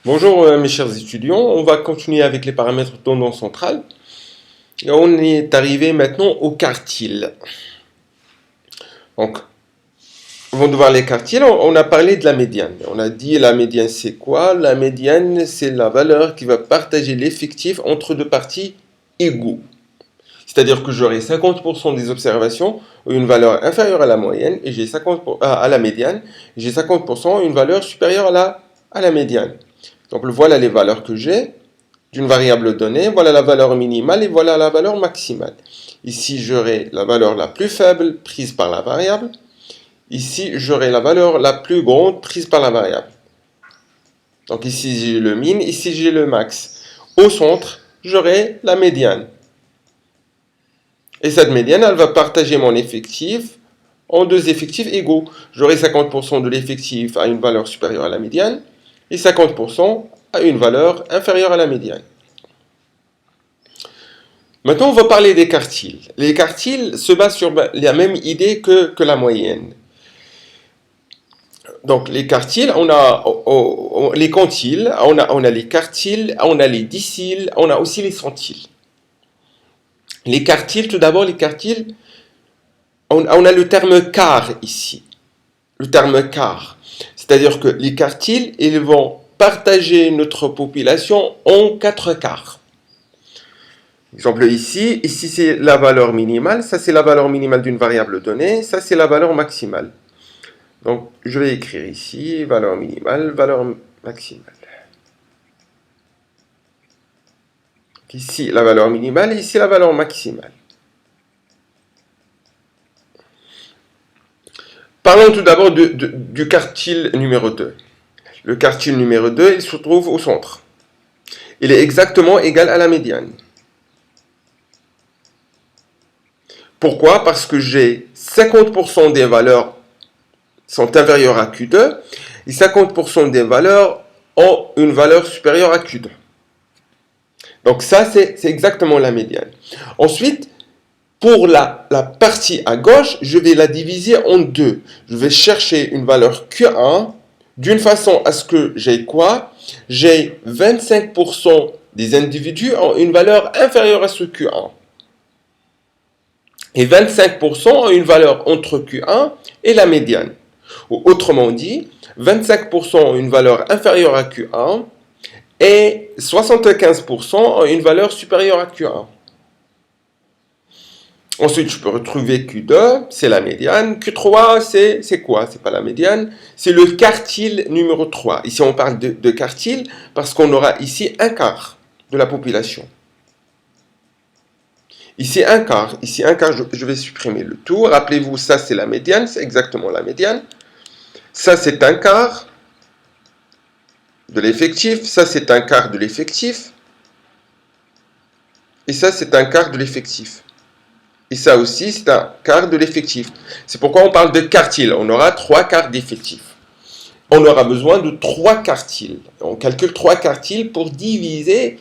Bonjour mes chers étudiants, on va continuer avec les paramètres tendance centrale. Et on est arrivé maintenant au quartile. Donc, avant de voir les quartiles, on a parlé de la médiane. On a dit la médiane c'est quoi? La médiane c'est la valeur qui va partager l'effectif entre deux parties égaux. C'est-à-dire que j'aurai 50% des observations une valeur inférieure à la moyenne et j'ai 50% à la médiane, et j'ai 50% une valeur supérieure à la médiane. Donc voilà les valeurs que j'ai d'une variable donnée, voilà la valeur minimale et voilà la valeur maximale. Ici j'aurai la valeur la plus faible prise par la variable, ici j'aurai la valeur la plus grande prise par la variable. Donc ici j'ai le min, ici j'ai le max. Au centre, j'aurai la médiane. Et cette médiane, elle va partager mon effectif en deux effectifs égaux. J'aurai 50% de l'effectif à une valeur supérieure à la médiane et 50% à une valeur inférieure à la médiane. Maintenant, on va parler des quartiles. Les quartiles se basent sur la même idée que la moyenne. Donc, les quartiles, on a les quantiles, on a les quartiles, on a les déciles, on a aussi les centiles. Les quartiles, tout d'abord, les quartiles, on a le terme quart ici. Le terme quart. C'est-à-dire que les quartiles, ils vont partager notre population en 4 quarts. Exemple ici c'est la valeur minimale, ça c'est la valeur minimale d'une variable donnée, ça c'est la valeur maximale. Donc je vais écrire ici valeur minimale, valeur maximale. Ici la valeur minimale, ici la valeur maximale. Parlons tout d'abord du quartile numéro 2. Le quartile numéro 2, il se trouve au centre. Il est exactement égal à la médiane. Pourquoi? Parce que j'ai 50% des valeurs sont inférieures à Q2 et 50% des valeurs ont une valeur supérieure à Q2. Donc ça, c'est exactement la médiane. Ensuite, pour la partie à gauche, je vais la diviser en deux. Je vais chercher une valeur Q1 d'une façon à ce que j'ai quoi? J'ai 25% des individus ont une valeur inférieure à ce Q1. Et 25% ont une valeur entre Q1 et la médiane. Ou autrement dit, 25% ont une valeur inférieure à Q1 et 75% ont une valeur supérieure à Q1. Ensuite, je peux retrouver Q2, c'est la médiane. Q3, c'est quoi? C'est pas la médiane, c'est le quartile numéro 3. Ici, on parle de quartile parce qu'on aura ici un quart de la population. Ici un quart, je vais supprimer le tout. Rappelez-vous, ça c'est la médiane, c'est exactement la médiane. Ça c'est un quart de l'effectif, ça c'est un quart de l'effectif. Et ça c'est un quart de l'effectif. Et ça aussi c'est un quart de l'effectif. C'est pourquoi on parle de quartile. On aura 3 quarts d'effectif. On aura besoin de 3 quartiles. On calcule 3 quartiles pour diviser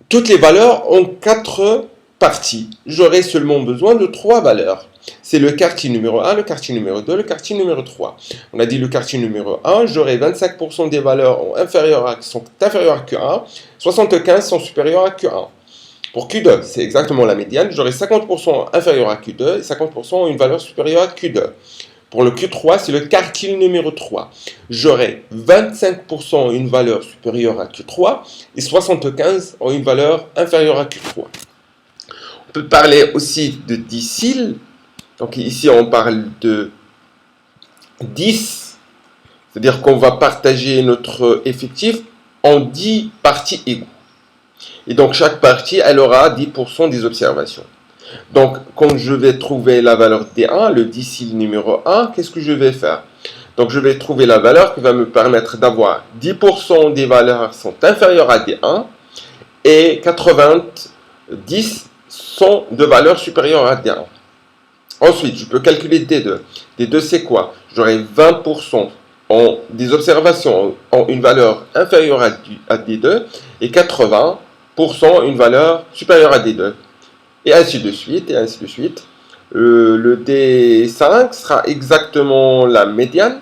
toutes les valeurs en 4 parties. J'aurai seulement besoin de 3 valeurs. C'est le quartile numéro 1, le quartile numéro 2, le quartile numéro 3. On a dit le quartile numéro 1, j'aurai 25% des valeurs sont inférieures à Q1, 75% sont supérieures à Q1. Pour Q2, c'est exactement la médiane, j'aurai 50% inférieur à Q2 et 50% une valeur supérieure à Q2. Pour le Q3, c'est le quartile numéro 3. J'aurai 25% une valeur supérieure à Q3 et 75% ont une valeur inférieure à Q3. On peut parler aussi de déciles. Donc ici, on parle de 10. C'est-à-dire qu'on va partager notre effectif en 10 parties égaux. Et donc chaque partie, elle aura 10% des observations. Donc, quand je vais trouver la valeur D1, le décile numéro 1, qu'est-ce que je vais faire? Donc, je vais trouver la valeur qui va me permettre d'avoir 10% des valeurs sont inférieures à D1 et 90 sont de valeurs supérieures à D1. Ensuite, je peux calculer D2. D2, c'est quoi? J'aurai 20% des observations ont une valeur inférieure à D2 et 80% une valeur supérieure à D2. Et ainsi de suite, et ainsi de suite. Le D5 sera exactement la médiane.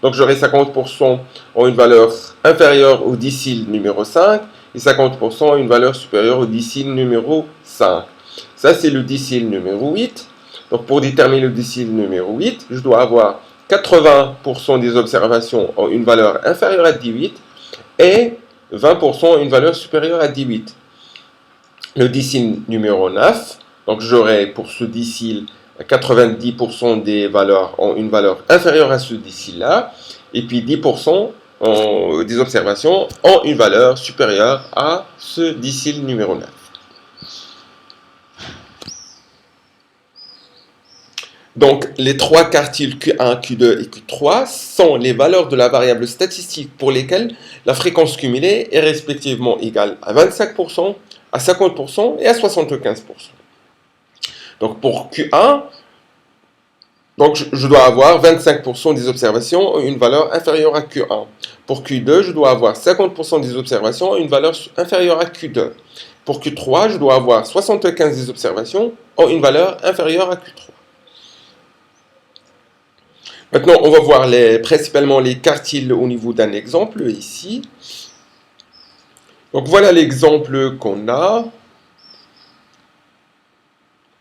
Donc j'aurai 50% en une valeur inférieure au décile numéro 5 et 50% en une valeur supérieure au décile numéro 5. Ça, c'est le décile numéro 8. Donc pour déterminer le décile numéro 8, je dois avoir 80% des observations en une valeur inférieure à 18 et 20% en une valeur supérieure à 18. Le décile numéro 9, donc j'aurai pour ce décile 90% des valeurs ont une valeur inférieure à ce décile-là, et puis 10% des observations ont une valeur supérieure à ce décile numéro 9. Donc, les trois quartiles Q1, Q2 et Q3 sont les valeurs de la variable statistique pour lesquelles la fréquence cumulée est respectivement égale à 25%, à 50% et à 75%. Donc, pour Q1, donc je dois avoir 25% des observations une valeur inférieure à Q1. Pour Q2, je dois avoir 50% des observations une valeur inférieure à Q2. Pour Q3, je dois avoir 75% des observations ont une valeur inférieure à Q3. Maintenant, on va voir principalement les quartiles au niveau d'un exemple ici. Donc voilà l'exemple qu'on a.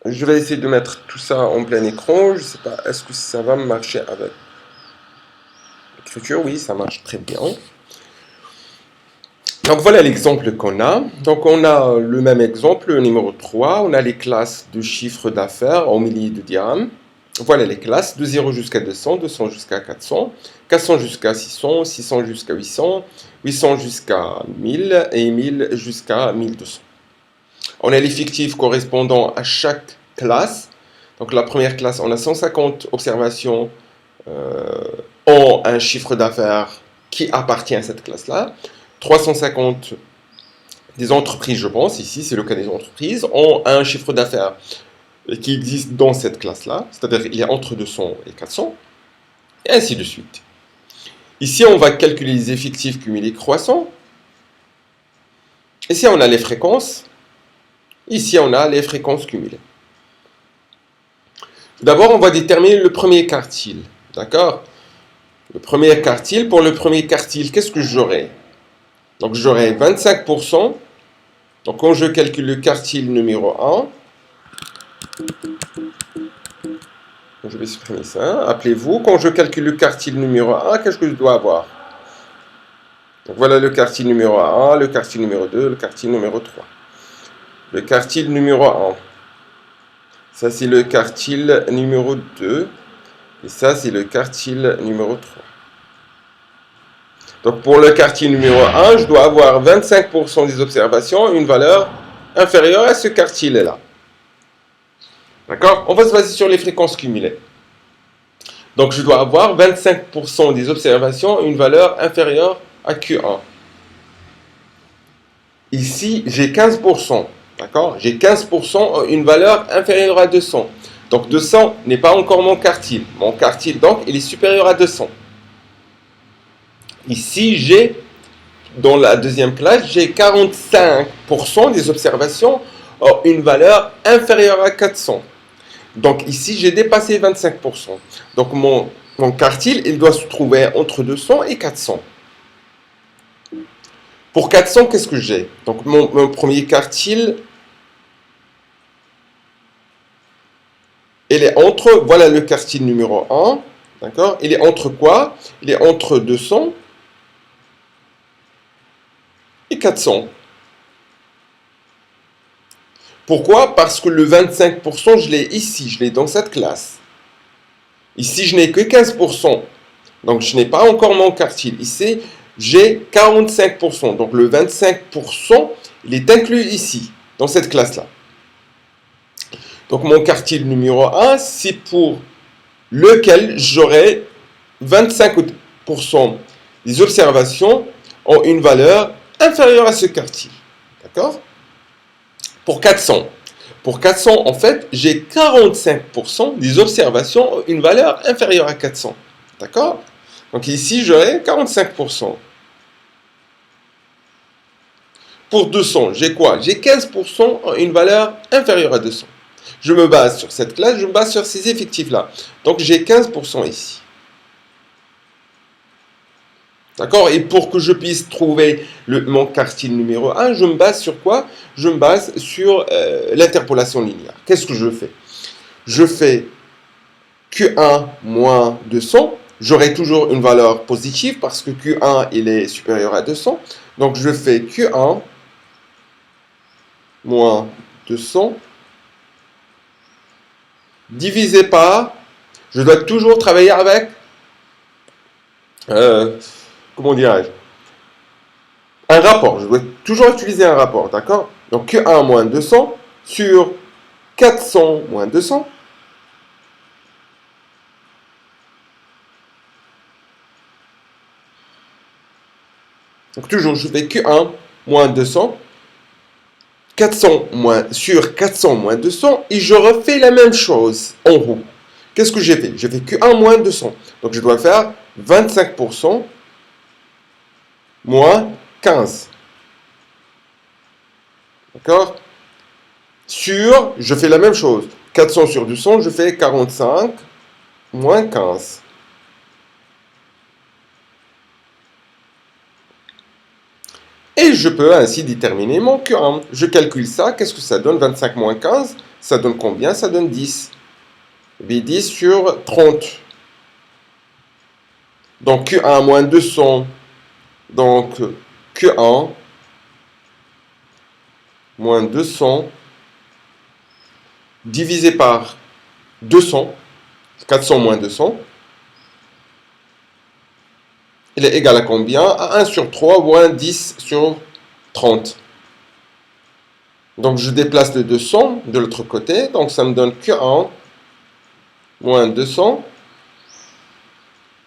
Je vais essayer de mettre tout ça en plein écran. Je ne sais pas, est-ce que ça va marcher avec l'écriture? Oui, ça marche très bien. Donc voilà l'exemple qu'on a. Donc on a le même exemple, le numéro 3. On a les classes de chiffre d'affaires en milliers de dirhams. Voilà les classes de 0 jusqu'à 200, 200 jusqu'à 400, 400 jusqu'à 600, 600 jusqu'à 800, 800 jusqu'à 1000 et 1000 jusqu'à 1200. On a l'effectif correspondant à chaque classe. Donc la première classe, on a 150 observations ont un chiffre d'affaires qui appartient à cette classe-là. 350 des entreprises, je pense, ici c'est le cas des entreprises, ont un chiffre d'affaires qui existe dans cette classe-là, c'est-à-dire il est entre 200 et 400, et ainsi de suite. Ici, on va calculer les effectifs cumulés croissants. Ici, on a les fréquences. Ici, on a les fréquences cumulées. D'abord, on va déterminer le premier quartile. D'accord? Le premier quartile, pour le premier quartile, qu'est-ce que j'aurai? Donc, j'aurai 25%. Donc, quand je calcule le quartile numéro 1, je vais supprimer ça. Appelez-vous, quand je calcule le quartile numéro 1, qu'est-ce que je dois avoir? Donc voilà le quartile numéro 1, le quartile numéro 2, le quartile numéro 3. Le quartile numéro 1. Ça, c'est le quartile numéro 2. Et ça, c'est le quartile numéro 3. Donc pour le quartile numéro 1, je dois avoir 25% des observations, une valeur inférieure à ce quartile-là. D'accord? On va se baser sur les fréquences cumulées. Donc je dois avoir 25% des observations, une valeur inférieure à Q1. Ici, j'ai 15%. D'accord? J'ai 15%, une valeur inférieure à 200. Donc 200 n'est pas encore mon quartile. Mon quartile, donc, il est supérieur à 200. Ici, j'ai, dans la deuxième classe, j'ai 45% des observations ont une valeur inférieure à 400. Donc ici, j'ai dépassé 25%. Donc mon quartile, il doit se trouver entre 200 et 400. Pour 400, qu'est-ce que j'ai? Donc mon premier quartile, il est entre, voilà le quartile numéro 1, d'accord? Il est entre quoi? Il est entre 200 et 400. Pourquoi? Parce que le 25%, je l'ai ici, je l'ai dans cette classe. Ici, je n'ai que 15%. Donc, je n'ai pas encore mon quartile. Ici, j'ai 45%. Donc, le 25%, il est inclus ici, dans cette classe-là. Donc, mon quartile numéro 1, c'est pour lequel j'aurai 25% des observations ont une valeur inférieure à ce quartile. D'accord? Pour 400. Pour 400, en fait, j'ai 45% des observations ont une valeur inférieure à 400. D'accord? Donc ici, j'aurai 45%. Pour 200, j'ai quoi? J'ai 15% ont une valeur inférieure à 200. Je me base sur cette classe, je me base sur ces effectifs-là. Donc j'ai 15% ici. D'accord? Et pour que je puisse trouver mon quartile numéro 1, je me base sur quoi? Je me base sur l'interpolation linéaire. Qu'est-ce que je fais? Je fais Q1 moins 200. J'aurai toujours une valeur positive parce que Q1 il est supérieur à 200. Donc je fais Q1 moins 200 divisé par, je dois toujours travailler avec, comment dirais-je, un rapport. Je dois toujours utiliser un rapport, d'accord? Donc Q1 moins 200 sur 400 moins 200. Donc toujours, je fais Q1 moins 200, 400 moins, sur 400 moins 200, et je refais la même chose en haut. Qu'est-ce que j'ai fait? J'ai fait Q1 moins 200. Donc je dois faire 25% moins 15. D'accord? Sur, je fais la même chose. 400 sur 200, je fais 45 moins 15. Et je peux ainsi déterminer mon Q1. Je calcule ça. Qu'est-ce que ça donne? 25 moins 15, ça donne combien? Ça donne 10. Et bien 10 sur 30. Donc Q1 moins 200. Donc Q1 moins 200 divisé par 200. 400 moins 200. Il est égal à combien? À 1 sur 3 moins 10 sur 30. Donc je déplace le 200 de l'autre côté. Donc ça me donne Q1 moins 200.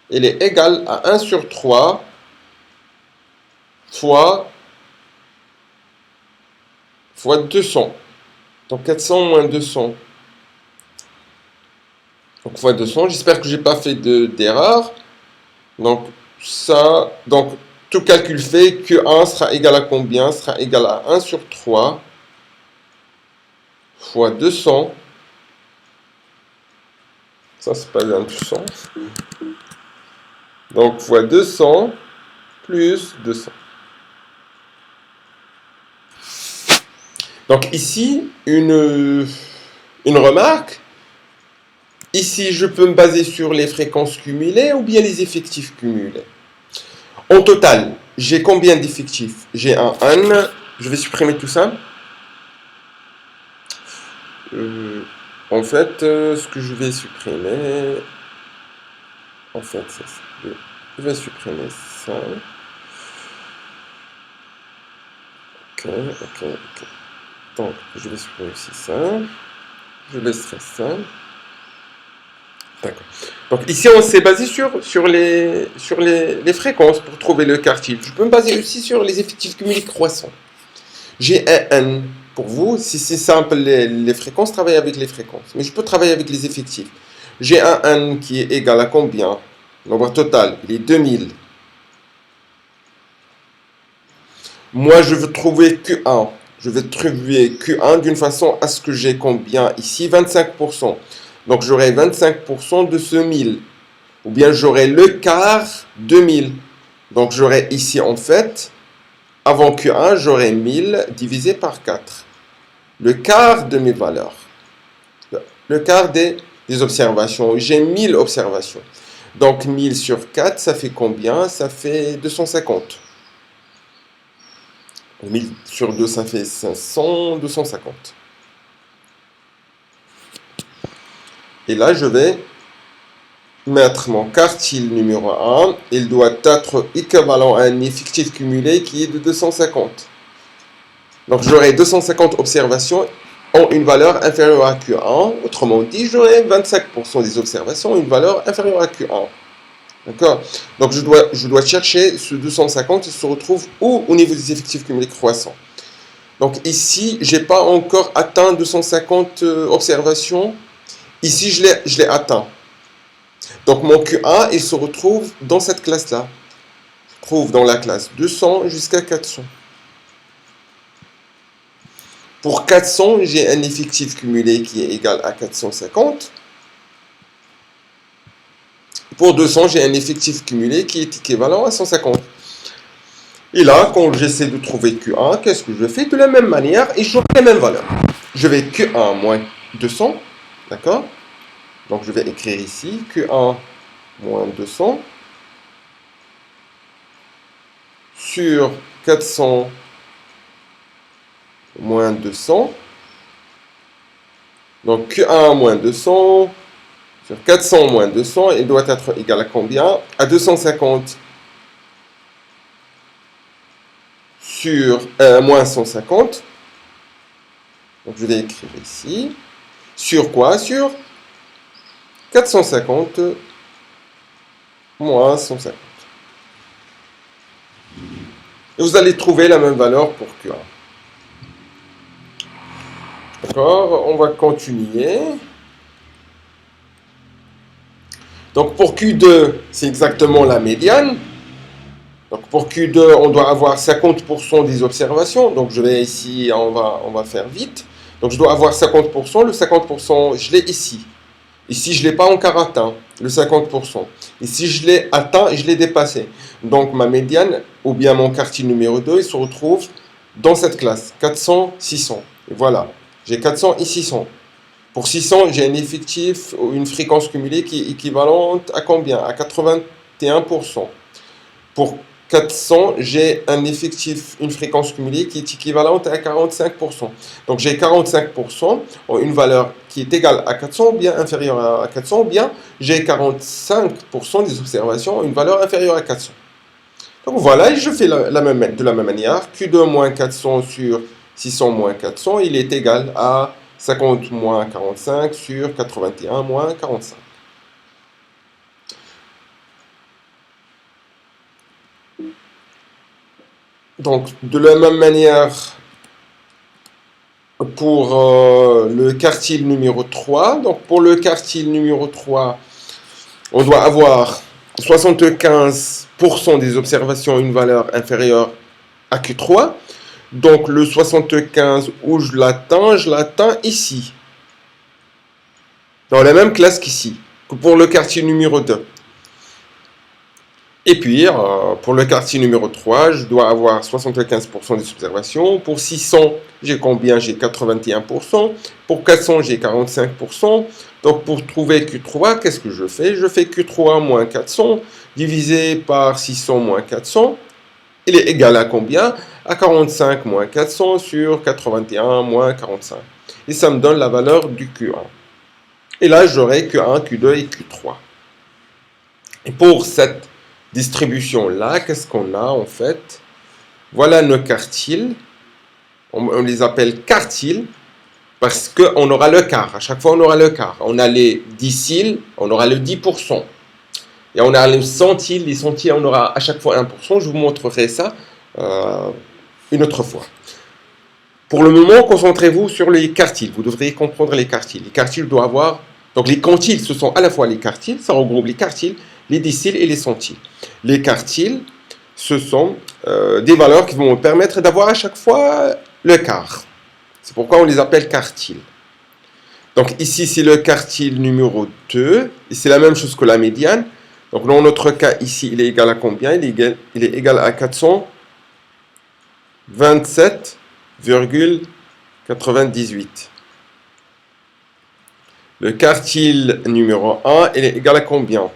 Il est égal à 1 sur 3 fois 200. Donc 400 moins 200. Donc fois 200. J'espère que je n'ai pas fait d'erreur. Donc ça, donc tout calcul fait, Q1 sera égal à combien? Sera égal à 1 sur 3 fois 200. Ça, c'est pas 1%. Donc fois 200 plus 200. Donc ici, une remarque. Ici, je peux me baser sur les fréquences cumulées ou bien les effectifs cumulés. En total, j'ai combien d'effectifs? J'ai un N. Je vais supprimer tout ça. En fait, ce que je vais supprimer... En fait, je vais supprimer ça. Ok. Donc, je vais supprimer aussi ça. Je laisserai ça. D'accord. Donc ici, on s'est basé sur les fréquences pour trouver le quartile. Je peux me baser aussi sur les effectifs cumulés croissants. J'ai un N. Pour vous, si c'est simple, les fréquences, travaillez avec les fréquences. Mais je peux travailler avec les effectifs. J'ai un N qui est égal à combien? Le nombre total, il est 2000. Moi, je veux trouver Q1. Je vais trouver Q1 d'une façon à ce que j'ai combien ici? 25%. Donc j'aurai 25% de ce 1000. Ou bien j'aurai le quart de 1000. Donc j'aurai ici en fait, avant Q1, j'aurai 1000 divisé par 4. Le quart de mes valeurs. Le quart des observations. J'ai 1000 observations. Donc 1000 sur 4, ça fait combien? Ça fait 250. 1000 sur 2, ça fait 500, 250. Et là, je vais mettre mon quartile numéro 1. Il doit être équivalent à un effectif cumulé qui est de 250. Donc, j'aurai 250 observations ont une valeur inférieure à Q1. Autrement dit, j'aurai 25% des observations ont une valeur inférieure à Q1. D'accord? Donc, je dois chercher ce 250 qui se retrouve où au niveau des effectifs cumulés croissants. Donc, ici, je n'ai pas encore atteint 250 observations. Ici, je l'ai atteint. Donc, mon Q1, il se retrouve dans cette classe-là. Il se trouve dans la classe 200 jusqu'à 400. Pour 400, j'ai un effectif cumulé qui est égal à 450. Pour 200, j'ai un effectif cumulé qui est équivalent à 150. Et là, quand j'essaie de trouver Q1, qu'est-ce que je fais? De la même manière, et j'aurai les mêmes valeurs. Je vais Q1 moins 200, d'accord? Donc je vais écrire ici Q1 moins 200 sur 400 moins 200. Donc Q1 moins 200 sur 400 moins 200, il doit être égal à combien? À 250 sur moins 150. Donc je vais écrire ici. Sur quoi? Sur 450 moins 150. Et vous allez trouver la même valeur pour Q1. D'accord? On va continuer. Donc pour Q2, c'est exactement la médiane. Donc pour Q2, on doit avoir 50% des observations. Donc je vais ici, on va faire vite. Donc je dois avoir 50%. Le 50%, je l'ai ici. Ici, je ne l'ai pas encore atteint, le 50%. Ici, je l'ai atteint et je l'ai dépassé. Donc ma médiane, ou bien mon quartile numéro 2, il se retrouve dans cette classe, 400, 600. Et voilà, j'ai 400 et 600. Pour 600, j'ai un effectif ou une fréquence cumulée qui est équivalente à combien? À 81%. Pour 400, j'ai un effectif, une fréquence cumulée qui est équivalente à 45%. Donc j'ai 45%, une valeur qui est égale à 400 ou bien inférieure à 400, ou bien j'ai 45% des observations, une valeur inférieure à 400. Donc voilà, et je fais de la même manière. Q2 moins 400 sur 600 moins 400, il est égal à 50 moins 45 sur 81 moins 45. Donc, de la même manière, pour le quartile numéro 3. Donc, pour le quartile numéro 3, on doit avoir 75% des observations une valeur inférieure à Q3. Donc, le 75, où je l'atteins ici. Dans la même classe qu'ici, que pour le quartile numéro 2. Et puis, pour le quartile numéro 3, je dois avoir 75% des observations. Pour 600, j'ai combien? J'ai 81%. Pour 400, j'ai 45%. Donc, pour trouver Q3, qu'est-ce que je fais? Je fais Q3 moins 400 divisé par 600 moins 400. Il est égal à combien? À 45 moins 400 sur 81 moins 45. Et ça me donne la valeur du Q1. Et là, j'aurai Q1, Q2 et Q3. Et pour cette distribution-là, qu'est-ce qu'on a en fait? Voilà nos quartiles. On les appelle quartiles parce qu'on aura le quart. À chaque fois, on aura le quart. On a les deciles, on aura le 10%. Et on a les centiles. Les centiles, on aura à chaque fois 1%. Je vous montrerai ça une autre fois. Pour le moment, concentrez-vous sur les quartiles. Vous devriez comprendre les quartiles. Les quartiles doivent avoir... Donc les quantiles, ce sont à la fois les quartiles, ça regroupe les quartiles, les déciles et les centiles. Les quartiles, ce sont des valeurs qui vont me permettre d'avoir à chaque fois le quart. C'est pourquoi on les appelle quartiles. Donc ici, c'est le quartile numéro 2. Et c'est la même chose que la médiane. Donc dans notre cas, ici, il est égal à combien? Il est égal à 427,98. Le quartile numéro 1, il est égal à combien?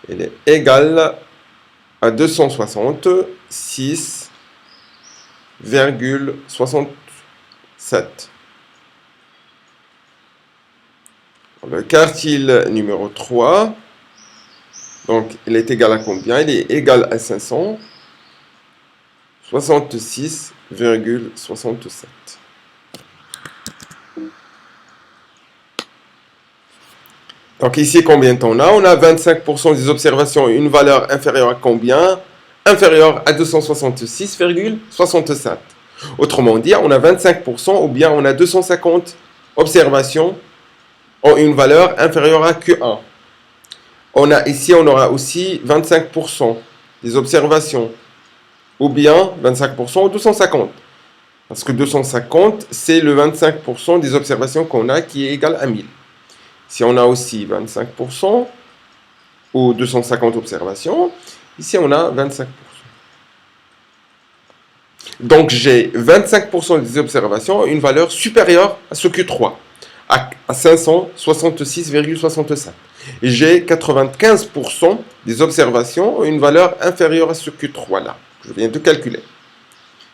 Il est égal à 266,67. Le quartile numéro 3, donc il est égal à combien? Il est égal à 566,67. Donc ici, combien on a? On a 25% des observations, une valeur inférieure à combien? Inférieure à 266,67. Autrement dit, on a 25% ou bien on a 250 observations ont une valeur inférieure à Q1. Ici, on aura aussi 25% des observations ou bien 25% ou 250. Parce que 250, c'est le 25% des observations qu'on a qui est égal à 1000. Si on a aussi 25%, aux 250 observations. Ici, on a 25%. Donc, j'ai 25% des observations, une valeur supérieure à ce Q3, à 566,65. Et j'ai 95% des observations, une valeur inférieure à ce Q3-là, que je viens de calculer.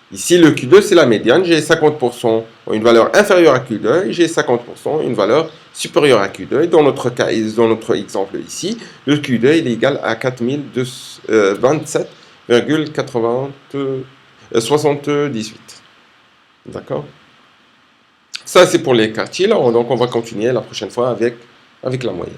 Ici, le Q2, c'est la médiane. J'ai 50% une valeur inférieure à Q2 et j'ai 50% une valeur supérieure à Q2. Et dans notre cas, dans notre exemple ici, le Q2 il est égal à 4027,78. D'accord? Ça, c'est pour les quartiles. Donc, on va continuer la prochaine fois avec la moyenne.